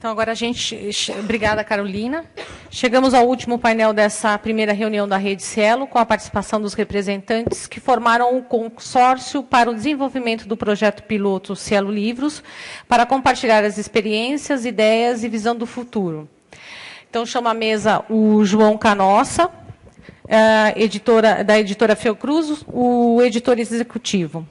Então, agora obrigada, Carolina. Chegamos ao último painel dessa primeira reunião da Rede Cielo, com a participação dos representantes que formaram o consórcio para o desenvolvimento do projeto piloto Cielo Livros, para compartilhar as experiências, ideias e visão do futuro. Então, chamo à mesa o João Canossa, da editora Fiocruz, o editor executivo.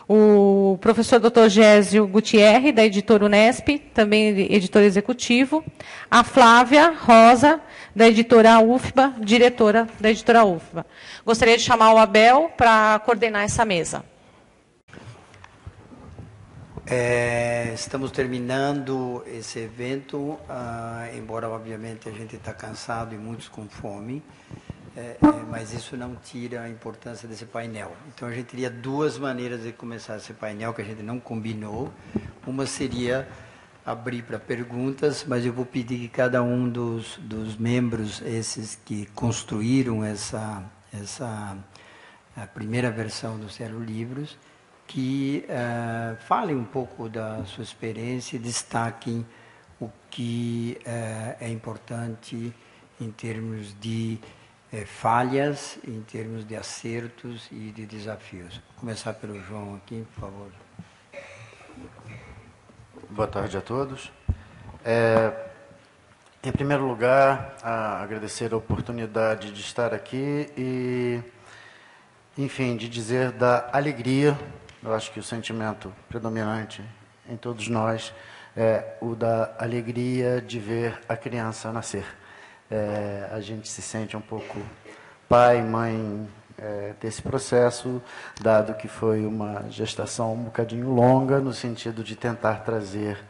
O professor Dr. Gésio Gutierre, da editora Unesp, também editor executivo. A Flávia Rosa, da editora UFBA, diretora da editora UFBA. Gostaria de chamar o Abel para coordenar essa mesa. Estamos terminando esse evento, embora, obviamente, a gente está cansado e muitos com fome. Mas isso não tira a importância desse painel. Então, a gente teria duas maneiras de começar esse painel, que a gente não combinou. Uma seria abrir para perguntas, mas eu vou pedir que cada um dos membros, esses que construíram a primeira versão do Cielo Livros, que falem um pouco da sua experiência e destaquem o que é importante em termos de falhas, em termos de acertos e de desafios. Vou começar pelo João aqui, por favor. Boa tarde a todos. Em primeiro lugar, agradecer a oportunidade de estar aqui e, enfim, de dizer da alegria. Eu acho que o sentimento predominante em todos nós é o da alegria de ver a criança nascer. A gente se sente um pouco pai, mãe desse processo, dado que foi uma gestação um bocadinho longa, no sentido de tentar trazer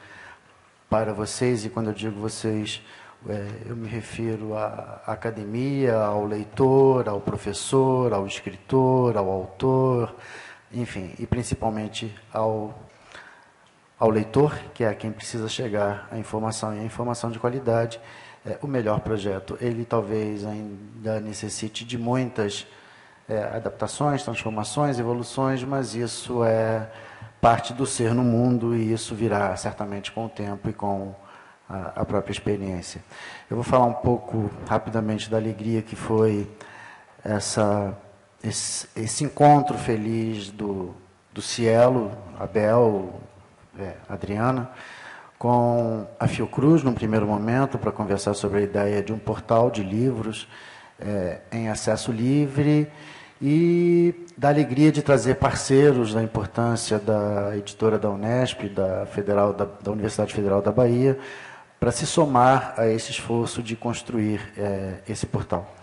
para vocês, e quando eu digo vocês, eu me refiro à academia, ao leitor, ao professor, ao escritor, ao autor, enfim, e principalmente ao leitor, que é quem precisa chegar à informação, e a informação de qualidade. O melhor projeto, ele talvez ainda necessite de muitas adaptações, transformações, evoluções, mas isso é parte do ser no mundo e isso virá certamente com o tempo e com a própria experiência. Eu vou falar um pouco rapidamente da alegria que foi esse encontro feliz do Cielo, Abel, Adriana, com a Fiocruz, num primeiro momento, para conversar sobre a ideia de um portal de livros em acesso livre e da alegria de trazer parceiros, da importância da editora da Unesp, da Universidade Federal da Bahia, para se somar a esse esforço de construir esse portal.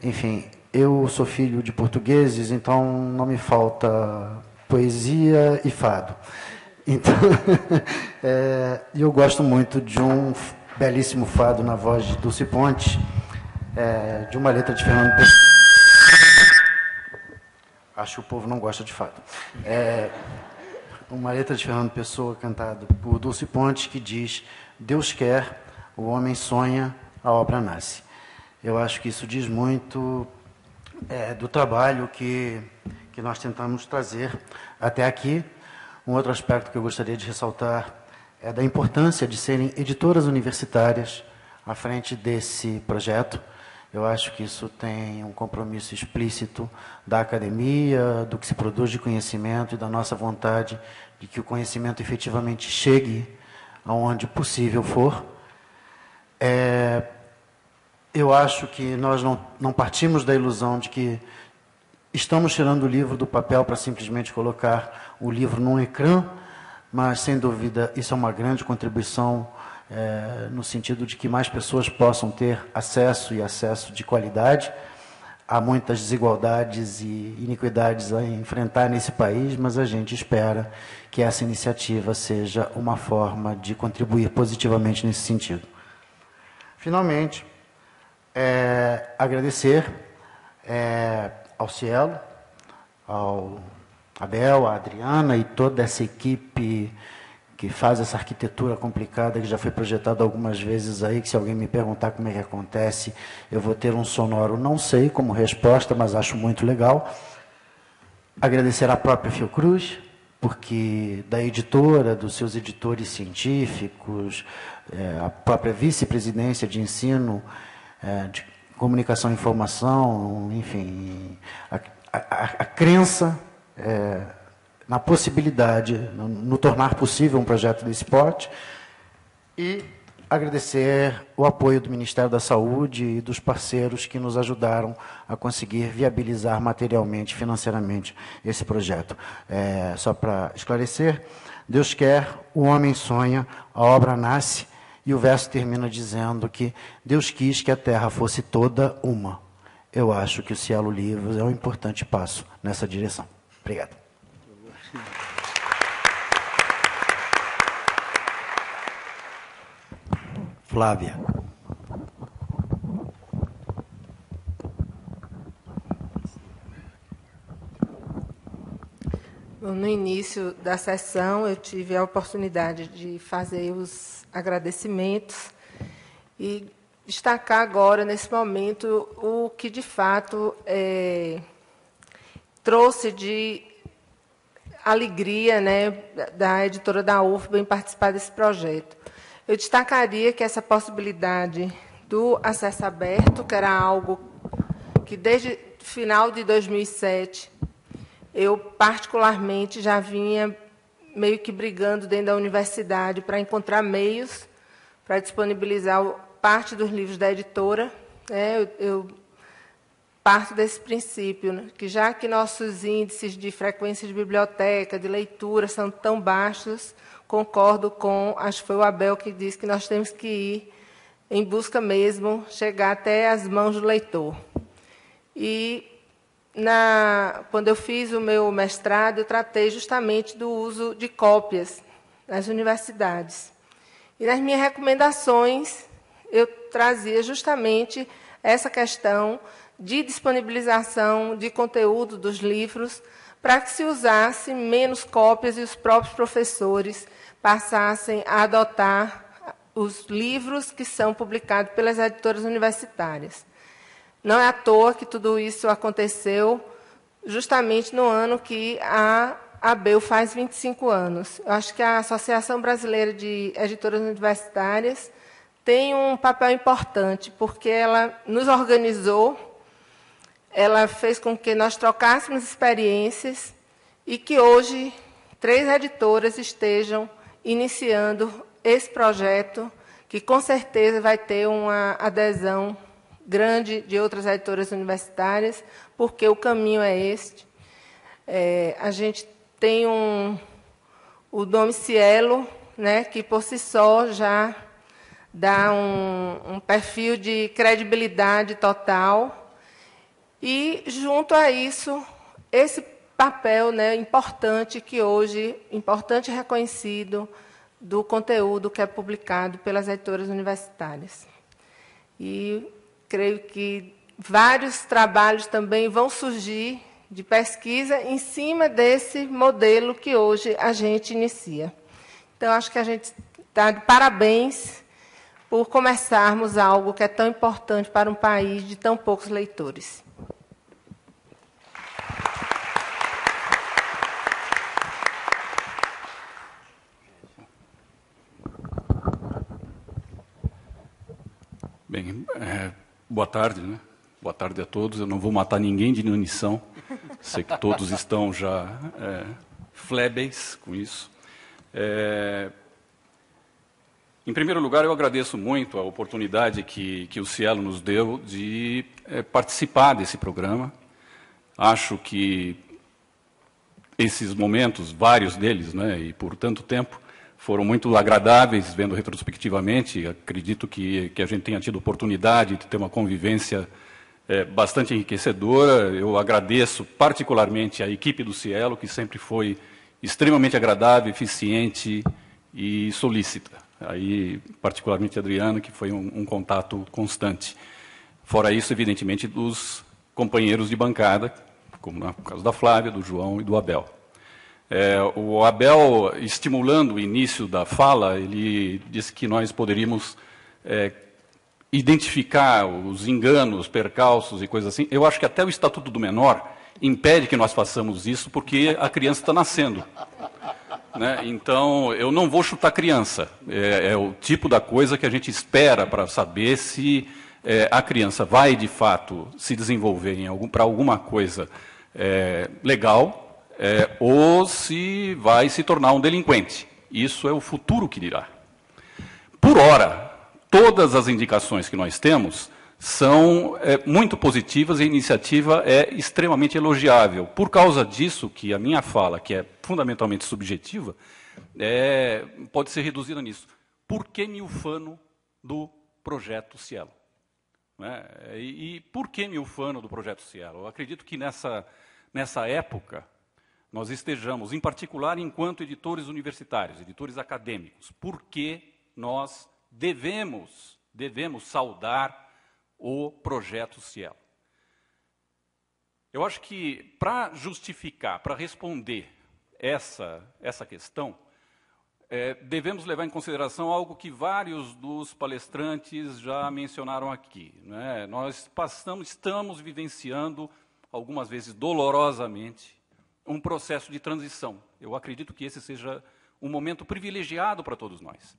Enfim, eu sou filho de portugueses, então não me falta poesia e fado. Então, eu gosto muito de um belíssimo fado na voz de Dulce Pontes, de uma letra de Fernando Pessoa. Acho que o povo não gosta de fado. Uma letra de Fernando Pessoa, cantada por Dulce Pontes, que diz: Deus quer, o homem sonha, a obra nasce. Eu acho que isso diz muito do trabalho que nós tentamos trazer até aqui. Um outro aspecto que eu gostaria de ressaltar é da importância de serem editoras universitárias à frente desse projeto. Eu acho que isso tem um compromisso explícito da academia, do que se produz de conhecimento e da nossa vontade de que o conhecimento efetivamente chegue aonde possível for. Eu acho que nós não partimos da ilusão de que estamos tirando o livro do papel para simplesmente colocar o livro num ecrã, mas, sem dúvida, isso é uma grande contribuição no sentido de que mais pessoas possam ter acesso e acesso de qualidade. Há muitas desigualdades e iniquidades a enfrentar nesse país, mas a gente espera que essa iniciativa seja uma forma de contribuir positivamente nesse sentido. Finalmente, agradecer ao Cielo, ao Abel, à Adriana e toda essa equipe que faz essa arquitetura complicada, que já foi projetada algumas vezes aí, que se alguém me perguntar como é que acontece, eu vou ter um sonoro não sei como resposta, mas acho muito legal. Agradecer à própria Fiocruz, porque da editora, dos seus editores científicos, a própria vice-presidência de ensino, de comunicação e informação, enfim, a crença na possibilidade, no tornar possível um projeto desse porte, e agradecer o apoio do Ministério da Saúde e dos parceiros que nos ajudaram a conseguir viabilizar materialmente, financeiramente, esse projeto. Só para esclarecer, Deus quer, o homem sonha, a obra nasce, e o verso termina dizendo que Deus quis que a terra fosse toda uma. Eu acho que o Cielo Livros é um importante passo nessa direção. Obrigado. Flávia. No início da sessão, eu tive a oportunidade de fazer os agradecimentos e destacar agora, nesse momento, o que, de fato, trouxe de alegria, né, da editora da UFBA em participar desse projeto. Eu destacaria que essa possibilidade do acesso aberto, que era algo que, desde o final de 2007, eu, particularmente, já vinha meio que brigando dentro da universidade para encontrar meios para disponibilizar parte dos livros da editora. Eu parto desse princípio, né, que já que nossos índices de frequência de biblioteca, de leitura, são tão baixos, concordo com, acho que foi o Abel que disse que nós temos que ir em busca mesmo, chegar até as mãos do leitor. E, quando eu fiz o meu mestrado, eu tratei justamente do uso de cópias nas universidades. E nas minhas recomendações, eu trazia justamente essa questão de disponibilização de conteúdo dos livros para que se usasse menos cópias e os próprios professores passassem a adotar os livros que são publicados pelas editoras universitárias. Não é à toa que tudo isso aconteceu justamente no ano que a ABEU faz 25 anos. Eu acho que a Associação Brasileira de Editoras Universitárias tem um papel importante, porque ela nos organizou, ela fez com que nós trocássemos experiências e que hoje 3 editoras estejam iniciando esse projeto, que com certeza vai ter uma adesão grande de outras editoras universitárias, porque o caminho é este. A gente tem o nome Cielo, né, que por si só já dá um perfil de credibilidade total. E, junto a isso, esse papel, né, importante que hoje, importante e reconhecido, do conteúdo que é publicado pelas editoras universitárias. E creio que vários trabalhos também vão surgir de pesquisa em cima desse modelo que hoje a gente inicia. Então, acho que a gente está de parabéns por começarmos algo que é tão importante para um país de tão poucos leitores. Bem, boa tarde, né? Boa tarde a todos. Eu não vou matar ninguém de inanição. Sei que todos estão já flébeis com isso. Em primeiro lugar, eu agradeço muito a oportunidade que o Cielo nos deu de participar desse programa. Acho que esses momentos, vários deles, né, e por tanto tempo, foram muito agradáveis, vendo retrospectivamente. Acredito que a gente tenha tido oportunidade de ter uma convivência bastante enriquecedora. Eu agradeço particularmente à equipe do Cielo, que sempre foi extremamente agradável, eficiente e solícita. Aí, particularmente a Adriana, que foi um contato constante. Fora isso, evidentemente, dos companheiros de bancada, como no caso da Flávia, do João e do Abel. O Abel, estimulando o início da fala, ele disse que nós poderíamos identificar os enganos, percalços e coisas assim. Eu acho que até o Estatuto do Menor, impede que nós façamos isso porque a criança está nascendo. Né? Então, eu não vou chutar criança. É o tipo da coisa que a gente espera para saber se a criança vai, de fato, se desenvolver para alguma coisa legal ou se vai se tornar um delinquente. Isso é o futuro que dirá. Por ora, todas as indicações que nós temos são muito positivas e a iniciativa é extremamente elogiável. Por causa disso, que a minha fala, que é fundamentalmente subjetiva, pode ser reduzida nisso. Por que me ufano do projeto Cielo? E por que me ufano do projeto Cielo? Eu acredito que nessa época nós estejamos, em particular enquanto editores universitários, editores acadêmicos, porque nós devemos saudar o projeto Cielo. Eu acho que, para justificar, para responder essa questão, devemos levar em consideração algo que vários dos palestrantes já mencionaram aqui. Né? Nós estamos vivenciando, algumas vezes dolorosamente, um processo de transição. Eu acredito que esse seja um momento privilegiado para todos nós.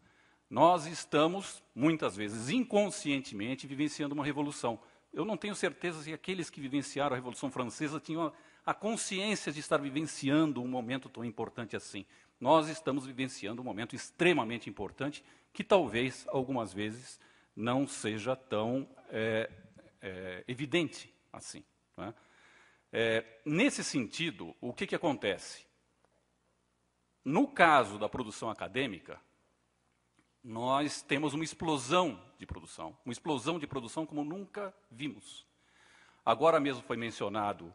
Nós estamos, muitas vezes, inconscientemente, vivenciando uma revolução. Eu não tenho certeza se aqueles que vivenciaram a Revolução Francesa tinham a consciência de estar vivenciando um momento tão importante assim. Nós estamos vivenciando um momento extremamente importante que talvez, algumas vezes, não seja tão evidente assim. Né? Nesse sentido, o que acontece? No caso da produção acadêmica, nós temos uma explosão de produção como nunca vimos. Agora mesmo foi mencionada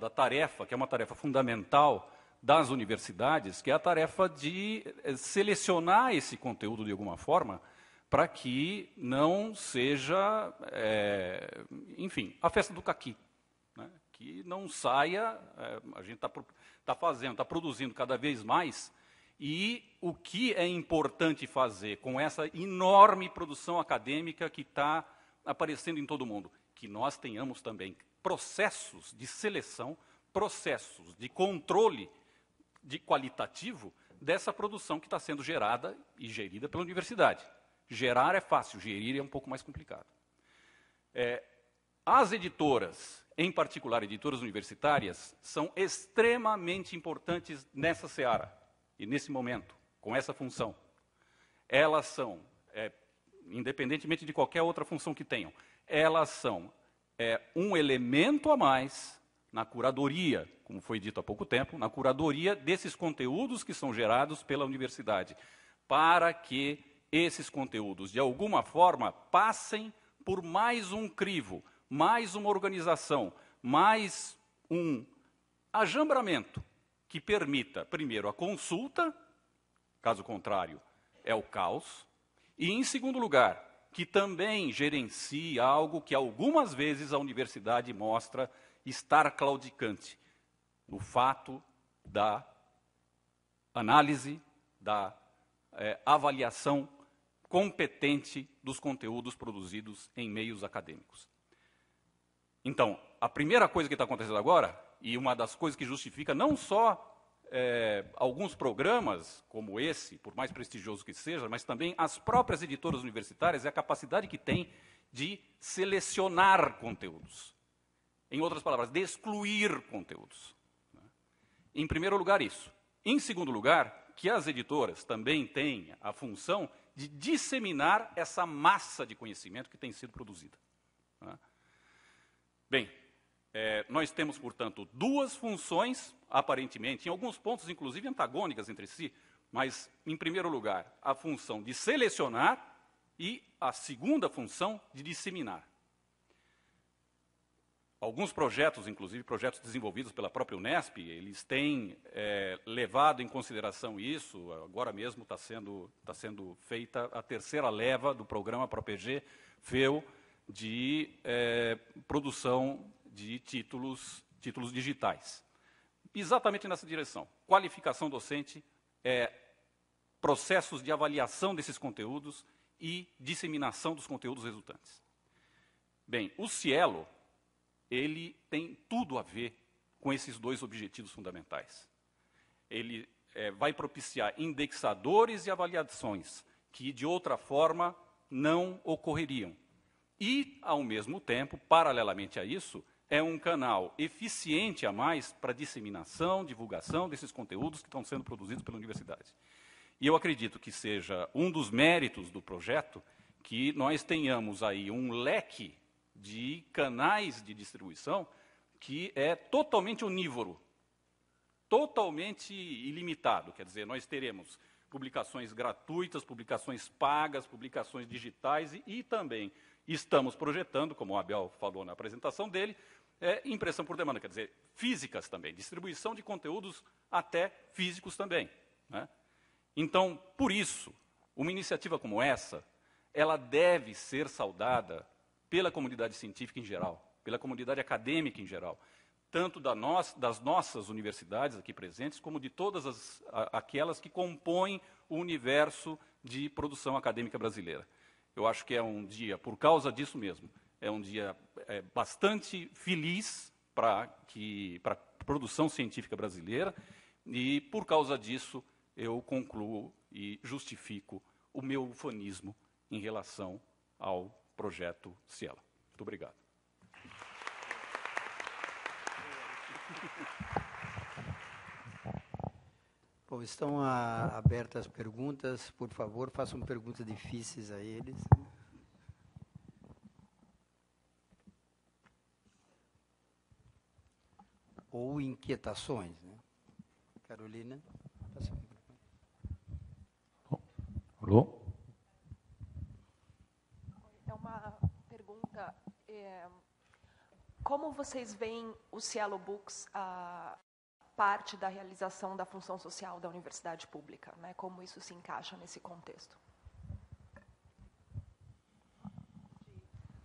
a tarefa, que é uma tarefa fundamental das universidades, que é a tarefa de selecionar esse conteúdo de alguma forma, para que não seja, enfim, a festa do caqui. Né? Que não saia, a gente está produzindo cada vez mais. E o que é importante fazer com essa enorme produção acadêmica que está aparecendo em todo o mundo? Que nós tenhamos também processos de seleção, processos de controle qualitativo dessa produção que está sendo gerada e gerida pela universidade. Gerar é fácil, gerir é um pouco mais complicado. As editoras, em particular editoras universitárias, são extremamente importantes nessa seara. E nesse momento, com essa função, elas são, independentemente de qualquer outra função que tenham, elas são um elemento a mais na curadoria, como foi dito há pouco tempo, na curadoria desses conteúdos que são gerados pela universidade, para que esses conteúdos, de alguma forma, passem por mais um crivo, mais uma organização, mais um ajambramento, que permita, primeiro, a consulta, caso contrário, é o caos, e, em segundo lugar, que também gerencie algo que algumas vezes a universidade mostra estar claudicante, no fato da análise, da avaliação competente dos conteúdos produzidos em meios acadêmicos. Então, a primeira coisa que está acontecendo agora, e uma das coisas que justifica não só alguns programas como esse, por mais prestigioso que seja, mas também as próprias editoras universitárias, é a capacidade que tem de selecionar conteúdos. Em outras palavras, de excluir conteúdos. Em primeiro lugar, isso. Em segundo lugar, que as editoras também têm a função de disseminar essa massa de conhecimento que tem sido produzida. Bem, nós temos, portanto, duas funções, aparentemente, em alguns pontos, inclusive, antagônicas entre si, mas, em primeiro lugar, a função de selecionar e a segunda função de disseminar. Alguns projetos, inclusive projetos desenvolvidos pela própria Unesp, eles têm levado em consideração isso. Agora mesmo está sendo feita a terceira leva do programa ProPG, FEU, de produção de títulos digitais. Exatamente nessa direção. Qualificação docente, processos de avaliação desses conteúdos e disseminação dos conteúdos resultantes. Bem, o Cielo, ele tem tudo a ver com esses dois objetivos fundamentais. Ele vai propiciar indexadores e avaliações que, de outra forma, não ocorreriam. E, ao mesmo tempo, paralelamente a isso, é um canal eficiente a mais para disseminação, divulgação desses conteúdos que estão sendo produzidos pela universidade. E eu acredito que seja um dos méritos do projeto que nós tenhamos aí um leque de canais de distribuição que é totalmente onívoro, totalmente ilimitado. Quer dizer, nós teremos publicações gratuitas, publicações pagas, publicações digitais e também estamos projetando, como o Abel falou na apresentação dele, impressão por demanda, quer dizer, físicas também, distribuição de conteúdos até físicos também, né? Então, por isso, uma iniciativa como essa, ela deve ser saudada pela comunidade científica em geral, pela comunidade acadêmica em geral, tanto das nossas universidades aqui presentes, como de todas aquelas que compõem o universo de produção acadêmica brasileira. Eu acho que é um dia, por causa disso mesmo, é um dia bastante feliz para a produção científica brasileira, e, por causa disso, eu concluo e justifico o meu ufanismo em relação ao projeto Cielo. Muito obrigado. Bom, estão abertas as perguntas. Por favor, façam perguntas difíceis a eles. Ou inquietações, né? Carolina, passa o microfone. Alô? É uma pergunta. Como vocês veem o Cielo Books a parte da realização da função social da universidade pública, né? Como isso se encaixa nesse contexto?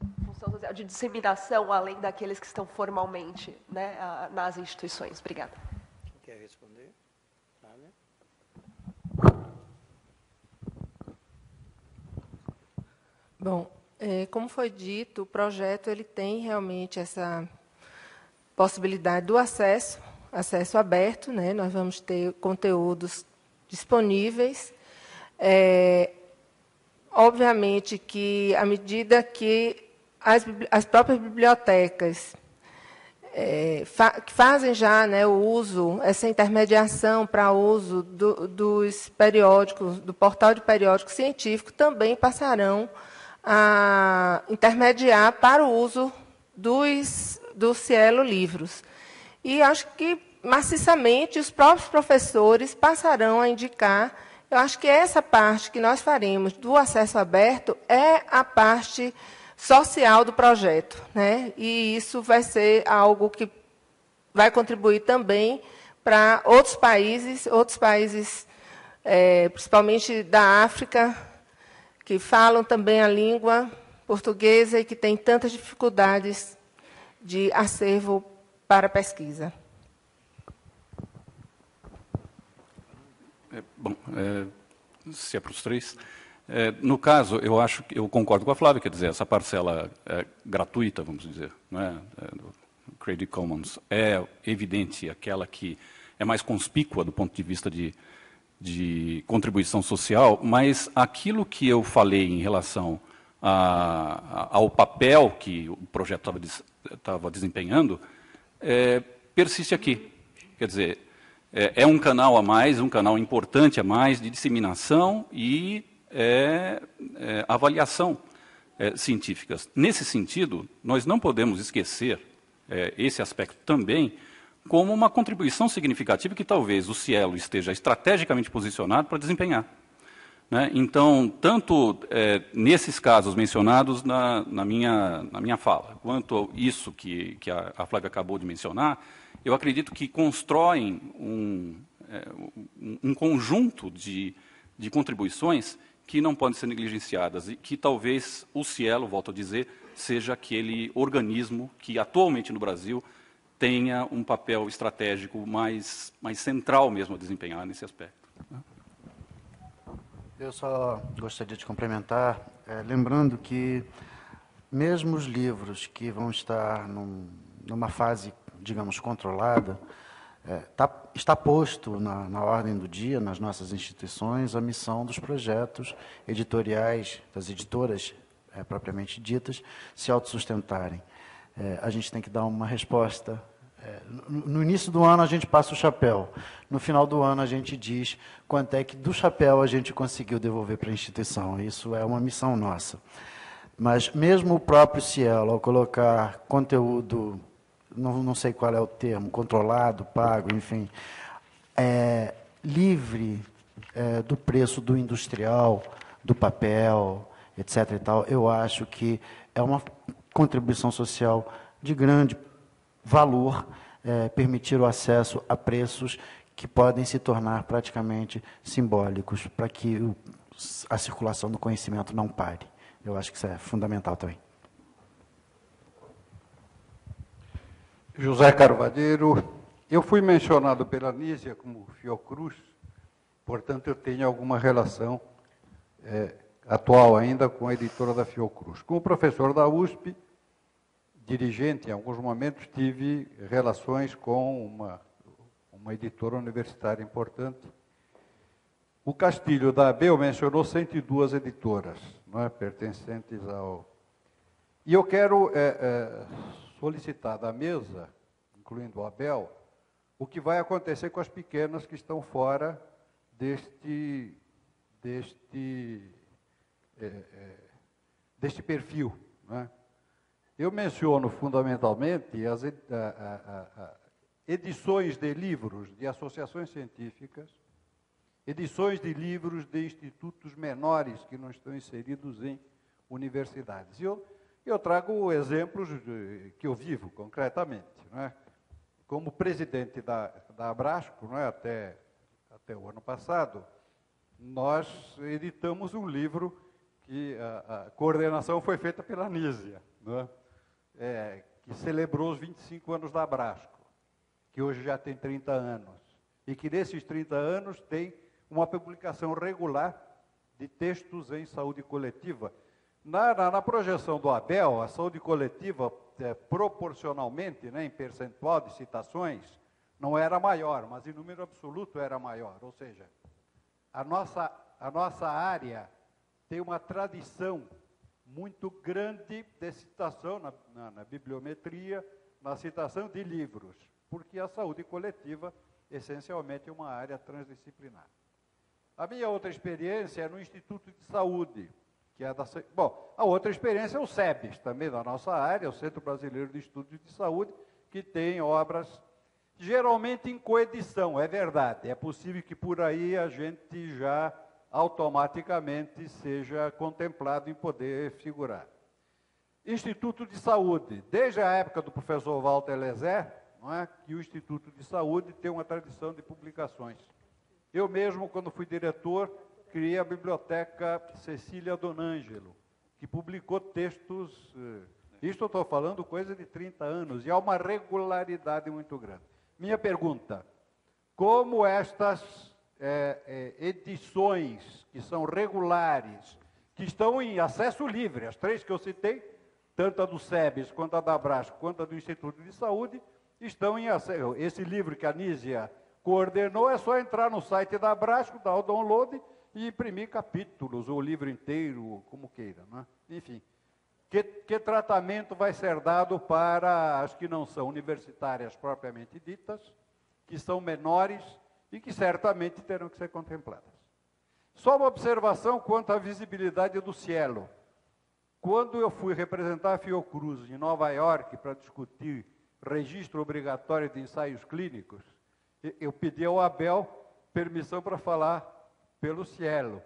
De função social, de disseminação, além daqueles que estão formalmente, né, nas instituições. Obrigada. Quem quer responder? Nada? Bom, como foi dito, o projeto ele tem realmente essa possibilidade do acesso aberto, né? Nós vamos ter conteúdos disponíveis. Obviamente que, à medida que as próprias bibliotecas que fazem já, né, o uso, essa intermediação para uso dos periódicos, do portal de periódico científico, também passarão a intermediar para o uso do Cielo Livros. E acho que, maciçamente, os próprios professores passarão a indicar. Eu acho que essa parte que nós faremos do acesso aberto é a parte social do projeto, né? E isso vai ser algo que vai contribuir também para outros países, principalmente da África, que falam também a língua portuguesa e que têm tantas dificuldades de acervo para pesquisa. Bom, se é para os três. No caso, eu concordo com a Flávia, quer dizer, essa parcela gratuita, vamos dizer, né, do Creative Commons, é evidente aquela que é mais conspícua do ponto de vista de contribuição social, mas aquilo que eu falei em relação ao papel que o projeto estava desempenhando, persiste aqui. Quer dizer, é um canal a mais, um canal importante a mais de disseminação e avaliação científicas. Nesse sentido, nós não podemos esquecer esse aspecto também como uma contribuição significativa que talvez o Cielo esteja estrategicamente posicionado para desempenhar, né? Então, tanto nesses casos mencionados na minha fala, quanto isso que a Flávia acabou de mencionar, eu acredito que constroem um conjunto de contribuições que não podem ser negligenciadas e que talvez o Cielo, volto a dizer, seja aquele organismo que atualmente no Brasil tenha um papel estratégico mais central mesmo a desempenhar nesse aspecto. Eu só gostaria de lembrando que mesmo os livros que vão estar numa fase, digamos, controlada, está posto na ordem do dia, nas nossas instituições, a missão dos projetos editoriais, das editoras propriamente ditas, se autossustentarem. A gente tem que dar uma resposta. No início do ano a gente passa o chapéu, no final do ano a gente diz quanto é que do chapéu a gente conseguiu devolver para a instituição. Isso é uma missão nossa. Mas mesmo o próprio Cielo, ao colocar conteúdo, não sei qual é o termo, controlado, pago, enfim, livre do preço do industrial, do papel, etc. e tal, eu acho que é uma contribuição social de grande valor, permitir o acesso a preços que podem se tornar praticamente simbólicos para que a circulação do conhecimento não pare. Eu acho que isso é fundamental também. José Carvalheiro, eu fui mencionado pela Nízia como Fiocruz, portanto eu tenho alguma relação atual ainda com a editora da Fiocruz. Como professor da USP, dirigente, em alguns momentos tive relações com uma editora universitária importante. O Castilho da Abel mencionou 102 editoras, não é, pertencentes ao... E eu quero solicitar da mesa, incluindo o Abel, o que vai acontecer com as pequenas que estão fora deste perfil, não é? Eu menciono fundamentalmente as edições de livros de associações científicas, edições de livros de institutos menores que não estão inseridos em universidades. Eu trago exemplos que eu vivo concretamente, não é? Como presidente da Abrasco, não é? Até o ano passado, nós editamos um livro que a coordenação foi feita pela Nízia, não é? Que celebrou os 25 anos da Abrasco, que hoje já tem 30 anos, e que nesses 30 anos tem uma publicação regular de textos em saúde coletiva. Na projeção do Abel, a saúde coletiva, proporcionalmente, né, em percentual de citações, não era maior, mas em número absoluto era maior. Ou seja, a nossa área tem uma tradição muito grande de citação na bibliometria, na citação de livros, porque a saúde coletiva, essencialmente, é uma área transdisciplinar. A minha outra experiência é no Instituto de Saúde, que é Bom, a outra experiência é o SEBS, também da nossa área, o Centro Brasileiro de Estudos de Saúde, que tem obras, geralmente em coedição, é verdade. É possível que por aí a gente já automaticamente seja contemplado em poder figurar. Instituto de Saúde, desde a época do professor Walter Lezé, não é, que o Instituto de Saúde tem uma tradição de publicações. Eu mesmo, quando fui diretor, criei a Biblioteca Cecília Donângelo, que publicou textos, isto eu estou falando coisa de 30 anos, e há uma regularidade muito grande. Minha pergunta, como estas edições que são regulares, que estão em acesso livre, as três que eu citei, tanto a do SEBS, quanto a da Abrasco, quanto a do Instituto de Saúde, estão em acesso. Esse livro que a Nízia coordenou, é só entrar no site da Abrasco, dar o download e imprimir capítulos, ou o livro inteiro, como queira, né? Enfim, que tratamento vai ser dado para as que não são universitárias propriamente ditas, que são menores e que certamente terão que ser contempladas. Só uma observação quanto à visibilidade do Cielo. Quando eu fui representar a Fiocruz em Nova York para discutir registro obrigatório de ensaios clínicos, eu pedi ao Abel permissão para falar pelo Cielo.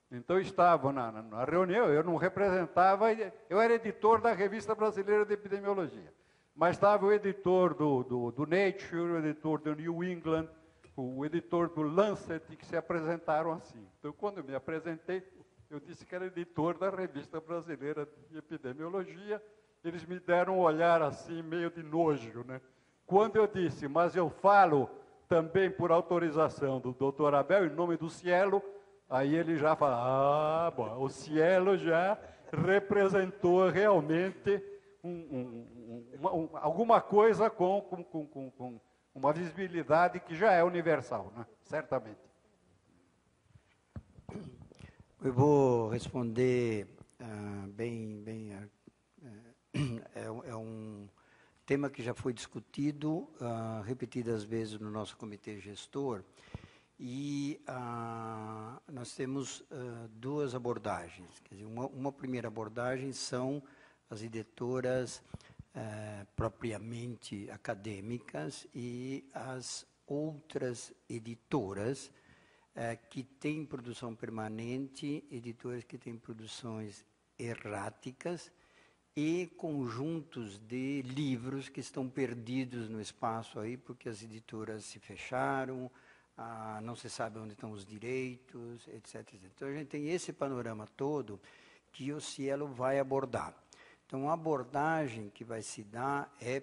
Então, estava na reunião, eu não representava, eu era editor da Revista Brasileira de Epidemiologia, mas estava o editor do Nature, o editor do New England, o editor do Lancet, que se apresentaram assim. Então, quando eu me apresentei, eu disse que era editor da Revista Brasileira de Epidemiologia, eles me deram um olhar assim, meio de nojo, né? Quando eu disse, mas eu falo também por autorização do Dr. Abel, em nome do Cielo, aí ele já fala, bom, o Cielo já representou realmente alguma coisa com uma visibilidade que já é universal, né? Certamente. Eu vou responder é um tema que já foi discutido repetidas vezes no nosso comitê gestor, e nós temos duas abordagens. Quer dizer, uma primeira abordagem são as editoras propriamente acadêmicas e as outras editoras que têm produção permanente, editoras que têm produções erráticas e conjuntos de livros que estão perdidos no espaço aí, porque as editoras se fecharam, não se sabe onde estão os direitos, etc. Então, a gente tem esse panorama todo que o Cielo vai abordar. Então, a abordagem que vai se dar é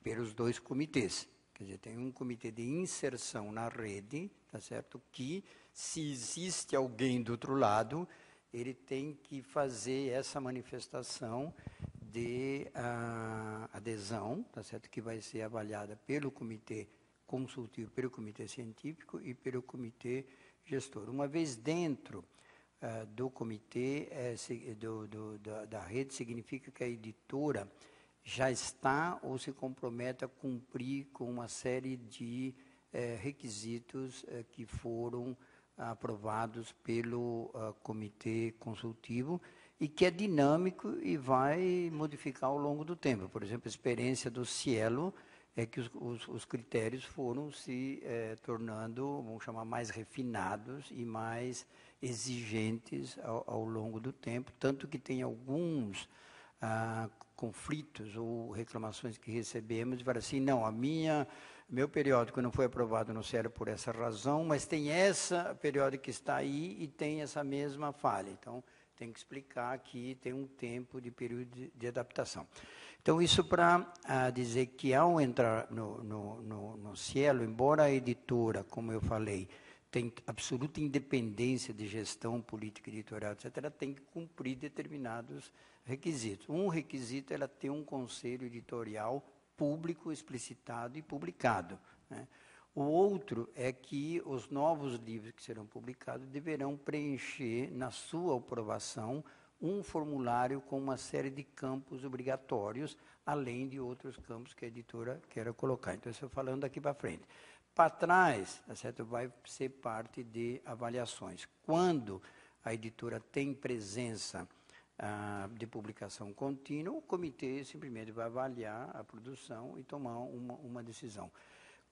pelos dois comitês. Quer dizer, tem um comitê de inserção na rede, tá certo? Que, se existe alguém do outro lado, ele tem que fazer essa manifestação de adesão, tá certo? Que vai ser avaliada pelo comitê consultivo, pelo comitê científico e pelo comitê gestor. Uma vez dentro do comitê da rede, significa que a editora já está ou se compromete a cumprir com uma série de requisitos que foram aprovados pelo comitê consultivo e que é dinâmico e vai modificar ao longo do tempo. Por exemplo, a experiência do Cielo é que os critérios foram se tornando, vamos chamar, mais refinados e mais exigentes ao longo do tempo, tanto que tem alguns conflitos ou reclamações que recebemos, e fala assim, não, meu periódico não foi aprovado no Cielo por essa razão, mas tem essa periódico que está aí e tem essa mesma falha. Então, tem que explicar que tem um tempo de período de adaptação. Então, isso para dizer que ao entrar no Cielo, embora a editora, como eu falei, tem absoluta independência de gestão política editorial, etc., ela tem que cumprir determinados requisitos. Um requisito é ela ter um conselho editorial público, explicitado e publicado, né? O outro é que os novos livros que serão publicados deverão preencher, na sua aprovação, um formulário com uma série de campos obrigatórios, além de outros campos que a editora queira colocar. Então, estou falando daqui para frente. Para trás, tá certo? Vai ser parte de avaliações. Quando a editora tem presença de publicação contínua, o comitê simplesmente vai avaliar a produção e tomar uma decisão.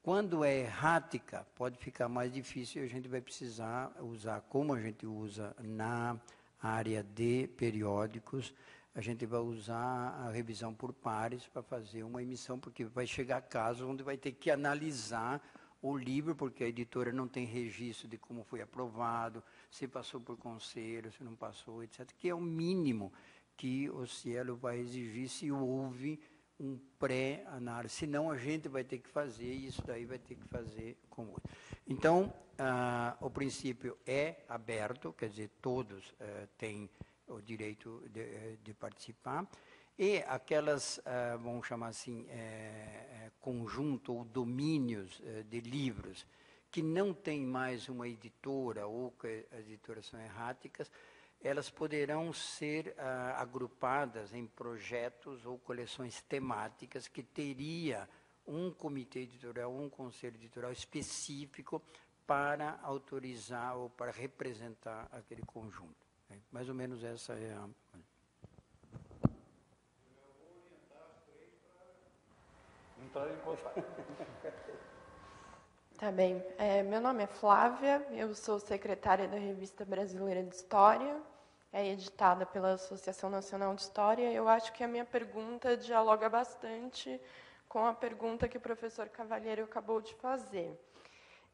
Quando é errática, pode ficar mais difícil e a gente vai precisar usar, como a gente usa na área de periódicos, a gente vai usar a revisão por pares para fazer uma emissão, porque vai chegar casos onde vai ter que analisar o livro, porque a editora não tem registro de como foi aprovado, se passou por conselho, se não passou, etc., que é o mínimo que o Cielo vai exigir se houve um pré-análise. Senão, a gente vai ter que fazer, e isso daí vai ter que fazer com outro. Então, o princípio é aberto, quer dizer, todos têm o direito de participar, e aquelas, vamos chamar assim, conjunto ou domínios de livros que não tem mais uma editora ou que as editoras são erráticas, elas poderão ser agrupadas em projetos ou coleções temáticas que teria um comitê editorial, um conselho editorial específico para autorizar ou para representar aquele conjunto. Mais ou menos essa é a... Entrar em contato. Tá bem. Meu nome é Flávia, eu sou secretária da Revista Brasileira de História, é editada pela Associação Nacional de História. Eu acho que a minha pergunta dialoga bastante com a pergunta que o professor Cavalheiro acabou de fazer.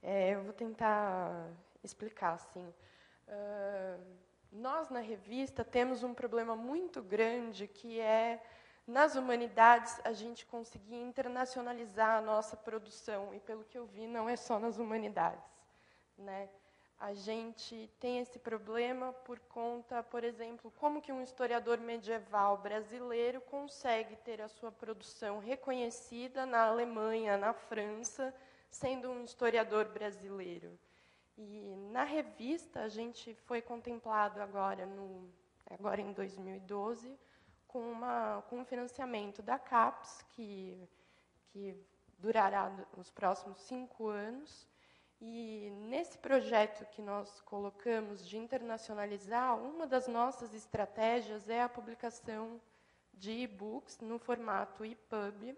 Eu vou tentar explicar assim. Nós, na revista, temos um problema muito grande, que é, nas humanidades, a gente conseguir internacionalizar a nossa produção. E, pelo que eu vi, não é só nas humanidades, né? a gente tem esse problema por conta, por exemplo, como que um historiador medieval brasileiro consegue ter a sua produção reconhecida na Alemanha, na França, sendo um historiador brasileiro. E na revista a gente foi contemplado agora em 2012 com um financiamento da CAPES que durará os próximos 5 anos. E nesse projeto que nós colocamos de internacionalizar, uma das nossas estratégias é a publicação de e-books no formato EPUB,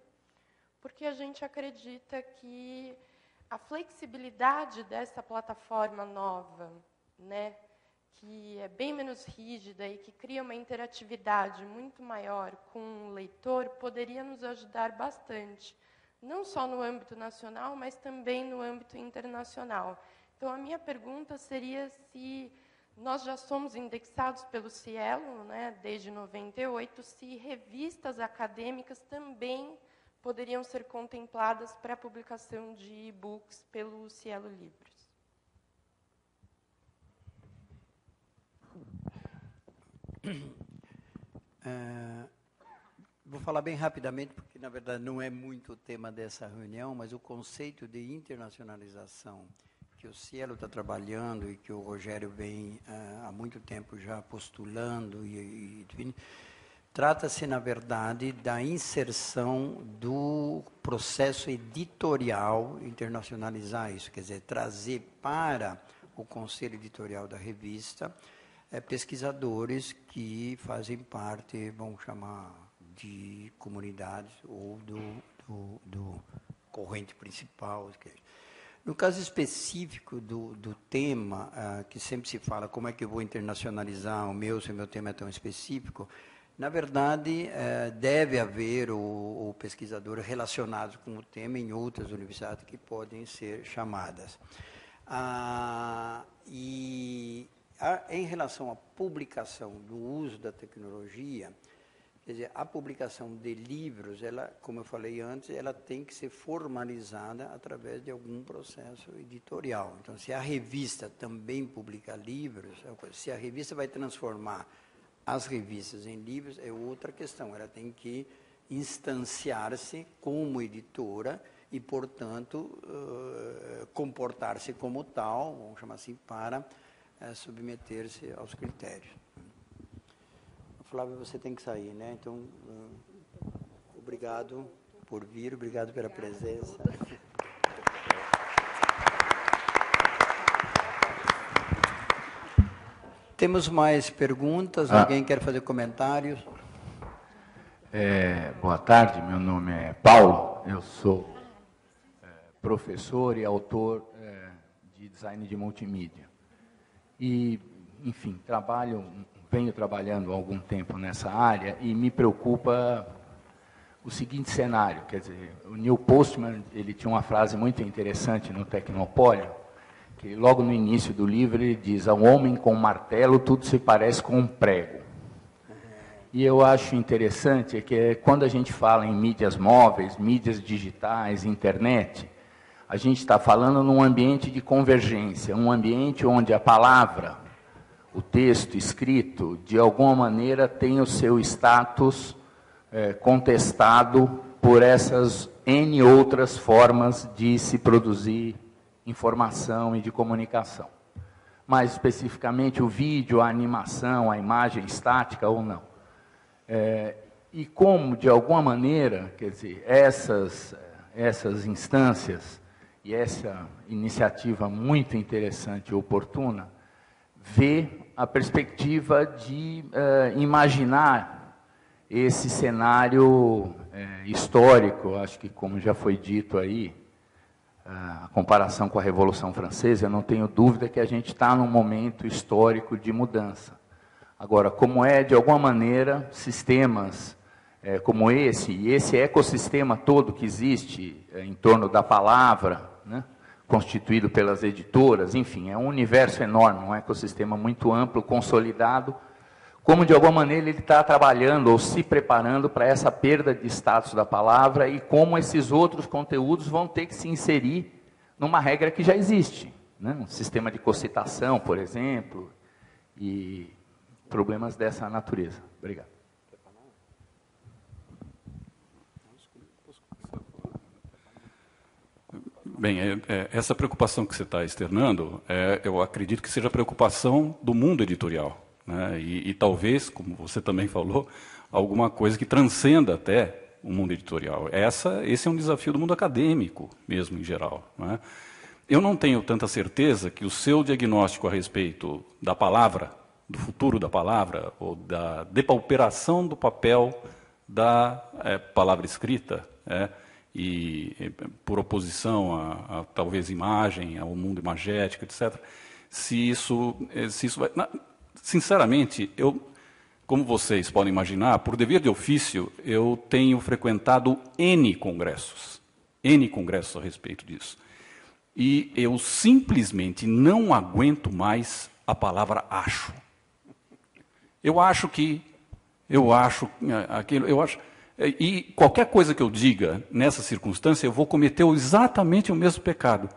porque a gente acredita que a flexibilidade dessa plataforma nova, né, que é bem menos rígida e que cria uma interatividade muito maior com o leitor, poderia nos ajudar bastante, não só no âmbito nacional, mas também no âmbito internacional. Então, a minha pergunta seria se nós já somos indexados pelo Cielo, né, desde 98, se revistas acadêmicas também poderiam ser contempladas para a publicação de e-books pelo Cielo Livros. Vou falar bem rapidamente, porque, na verdade, não é muito o tema dessa reunião, mas o conceito de internacionalização que o Cielo está trabalhando e que o Rogério vem há muito tempo já postulando trata-se, na verdade, da inserção do processo editorial, internacionalizar isso, quer dizer, trazer para o conselho editorial da revista pesquisadores que fazem parte, vamos chamar, de comunidades ou do corrente principal. No caso específico do tema, que sempre se fala como é que eu vou internacionalizar o meu, se o meu tema é tão específico, na verdade, deve haver o pesquisador relacionado com o tema em outras universidades que podem ser chamadas. Em relação à publicação do uso da tecnologia, quer dizer, a publicação de livros, ela, como eu falei antes, ela tem que ser formalizada através de algum processo editorial. Então, se a revista também publica livros, se a revista vai transformar as revistas em livros, é outra questão. Ela tem que instanciar-se como editora e, portanto, comportar-se como tal, vamos chamar assim, para submeter-se aos critérios. Flávio, você tem que sair, né? Então, obrigado por vir, obrigado pela presença. Temos mais perguntas? Alguém quer fazer comentários? Boa tarde, meu nome é Paulo, eu sou professor e autor de design de multimídia. E, enfim, venho trabalhando há algum tempo nessa área e me preocupa o seguinte cenário, quer dizer, o Neil Postman, ele tinha uma frase muito interessante no Tecnopólio, que logo no início do livro ele diz: ao homem com um martelo tudo se parece com um prego. E eu acho interessante que quando a gente fala em mídias móveis, mídias digitais, internet, a gente está falando num ambiente de convergência, um ambiente onde a palavra, o texto escrito, de alguma maneira tem o seu status contestado por essas N outras formas de se produzir informação e de comunicação. Mais especificamente o vídeo, a animação, a imagem estática ou não. E como, de alguma maneira, quer dizer, essas instâncias e essa iniciativa muito interessante e oportuna, vê a perspectiva de imaginar esse cenário histórico. Acho que, como já foi dito aí, a comparação com a Revolução Francesa, eu não tenho dúvida que a gente está num momento histórico de mudança. Agora, como de alguma maneira, sistemas como esse, e esse ecossistema todo que existe em torno da palavra, né, constituído pelas editoras, enfim, é um universo enorme, um ecossistema muito amplo, consolidado, como de alguma maneira ele está trabalhando ou se preparando para essa perda de status da palavra e como esses outros conteúdos vão ter que se inserir numa regra que já existe, né? Um sistema de cocitação, por exemplo, e problemas dessa natureza. Obrigado. Bem, essa preocupação que você está externando, eu acredito que seja a preocupação do mundo editorial, né? E talvez, como você também falou, alguma coisa que transcenda até o mundo editorial. Esse é um desafio do mundo acadêmico, mesmo, em geral, né? Eu não tenho tanta certeza que o seu diagnóstico a respeito da palavra, do futuro da palavra, ou da depauperação do papel da palavra escrita, e por oposição a talvez imagem, ao mundo imagético, etc., se isso vai... Sinceramente, como vocês podem imaginar, por dever de ofício, eu tenho frequentado N congressos a respeito disso. E eu simplesmente não aguento mais a palavra acho. Eu acho aquilo, e qualquer coisa que eu diga nessa circunstância, eu vou cometer exatamente o mesmo pecado.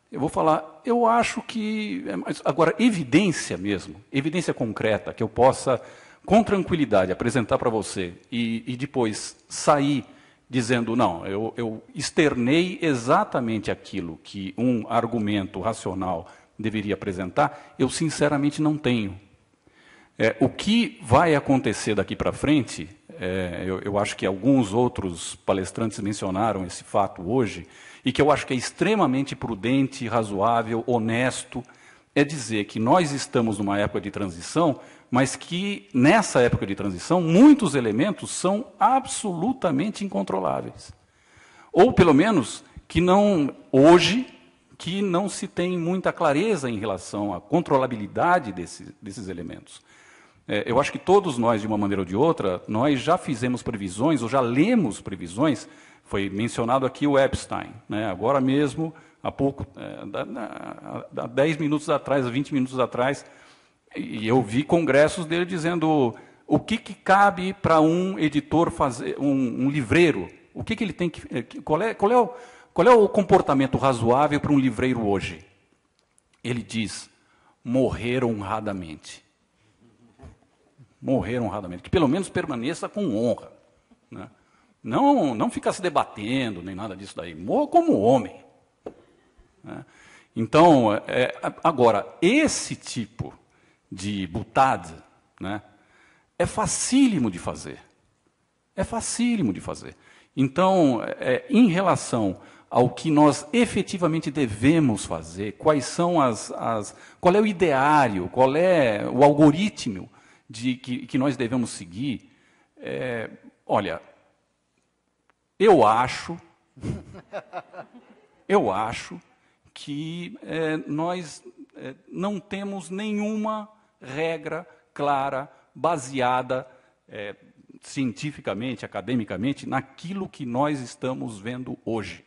Eu vou falar, eu acho que... Agora, evidência mesmo, evidência concreta, que eu possa, com tranquilidade, apresentar para você e depois sair dizendo, não, eu externei exatamente aquilo que um argumento racional deveria apresentar, eu sinceramente não tenho. O que vai acontecer daqui para frente, eu acho que alguns outros palestrantes mencionaram esse fato hoje, e que eu acho que é extremamente prudente, razoável, honesto, é dizer que nós estamos numa época de transição, mas que nessa época de transição muitos elementos são absolutamente incontroláveis. Ou, pelo menos, que hoje não se tem muita clareza em relação à controlabilidade desses elementos. Eu acho que todos nós, de uma maneira ou de outra, nós já fizemos previsões, ou já lemos previsões. Foi mencionado aqui o Epstein, né? Agora mesmo, há pouco, há 10 minutos atrás, 20 minutos atrás, e eu vi congressos dele dizendo o que cabe para um editor fazer, um livreiro, o que ele tem que... Qual é o comportamento razoável para um livreiro hoje? Ele diz, morrer honradamente. Morrer honradamente, que pelo menos permaneça com honra, né? Não ficar se debatendo, nem nada disso daí. Morra como homem, né? Então, agora, esse tipo de butade, né, é facílimo de fazer. É facílimo de fazer. Então, em relação ao que nós efetivamente devemos fazer, quais são qual é o ideário, qual é o algoritmo que nós devemos seguir, olha, eu acho que nós não temos nenhuma regra clara, baseada cientificamente, academicamente, naquilo que nós estamos vendo hoje.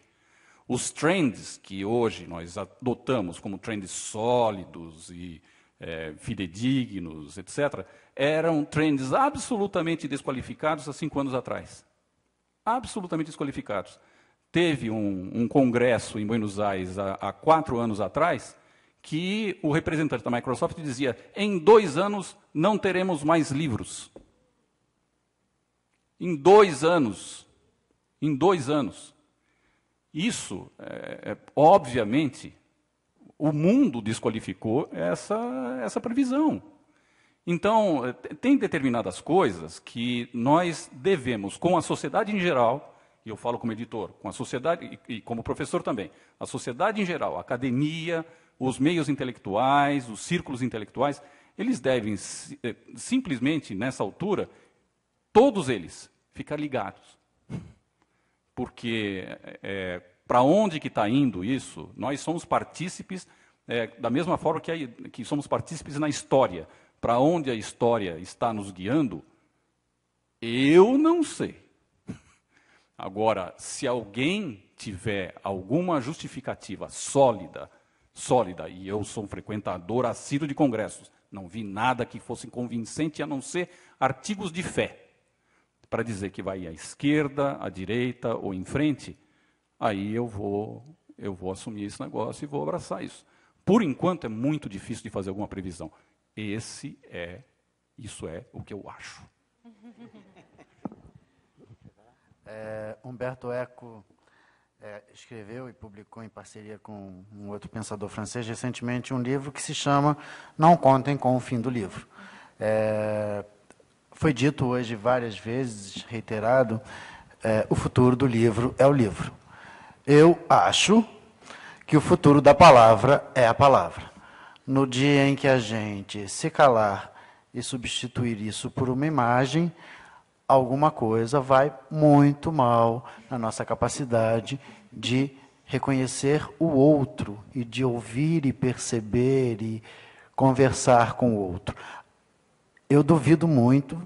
Os trends que hoje nós adotamos como trends sólidos e fidedignos, etc., eram trends absolutamente desqualificados há 5 anos atrás. Absolutamente desqualificados. Teve um congresso em Buenos Aires há 4 anos atrás, que o representante da Microsoft dizia, em 2 anos não teremos mais livros. Em 2 anos. Em 2 anos. Isso, obviamente, o mundo desqualificou essa previsão. Então, tem determinadas coisas que nós devemos, com a sociedade em geral, e eu falo como editor, com a sociedade e como professor também, a sociedade em geral, a academia, os meios intelectuais, os círculos intelectuais, eles devem simplesmente, nessa altura, todos eles, ficar ligados. Porque para onde que está indo isso, nós somos partícipes, da mesma forma que somos partícipes na história. Para onde a história está nos guiando, eu não sei. Agora, se alguém tiver alguma justificativa sólida, e eu sou um frequentador assíduo de congressos, não vi nada que fosse convincente, a não ser artigos de fé, para dizer que vai à esquerda, à direita ou em frente, aí eu vou assumir esse negócio e vou abraçar isso. Por enquanto, é muito difícil de fazer alguma previsão. Isso é o que eu acho. Humberto Eco escreveu e publicou em parceria com um outro pensador francês recentemente um livro que se chama Não Contem com o Fim do Livro. Foi dito hoje várias vezes, reiterado, o futuro do livro é o livro. Eu acho que o futuro da palavra é a palavra. No dia em que a gente se calar e substituir isso por uma imagem, alguma coisa vai muito mal na nossa capacidade de reconhecer o outro e de ouvir e perceber e conversar com o outro. Eu duvido muito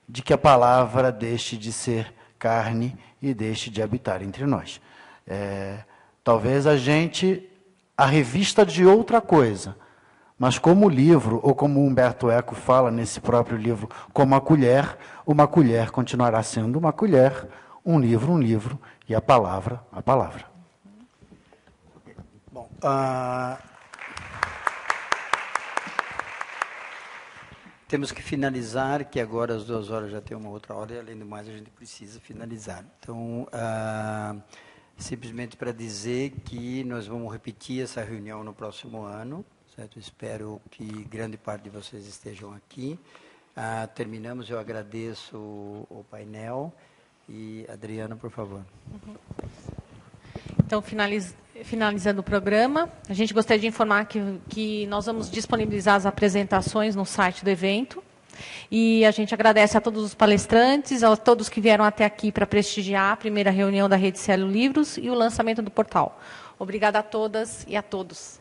de que a palavra deixe de ser carne e deixe de habitar entre nós. Talvez a revista de outra coisa, mas como livro, ou como Humberto Eco fala nesse próprio livro, como uma colher continuará sendo uma colher, um livro, e a palavra, a palavra. Bom, temos que finalizar, que agora às 2 horas já tem uma outra hora, e além do mais a gente precisa finalizar. Então, simplesmente para dizer que nós vamos repetir essa reunião no próximo ano, certo? Espero que grande parte de vocês estejam aqui. Terminamos, eu agradeço o painel. E, Adriana, por favor. Então, finalizando o programa, a gente gostaria de informar que nós vamos disponibilizar as apresentações no site do evento. E a gente agradece a todos os palestrantes, a todos que vieram até aqui para prestigiar a primeira reunião da Rede Cielo Livros e o lançamento do portal. Obrigada a todas e a todos.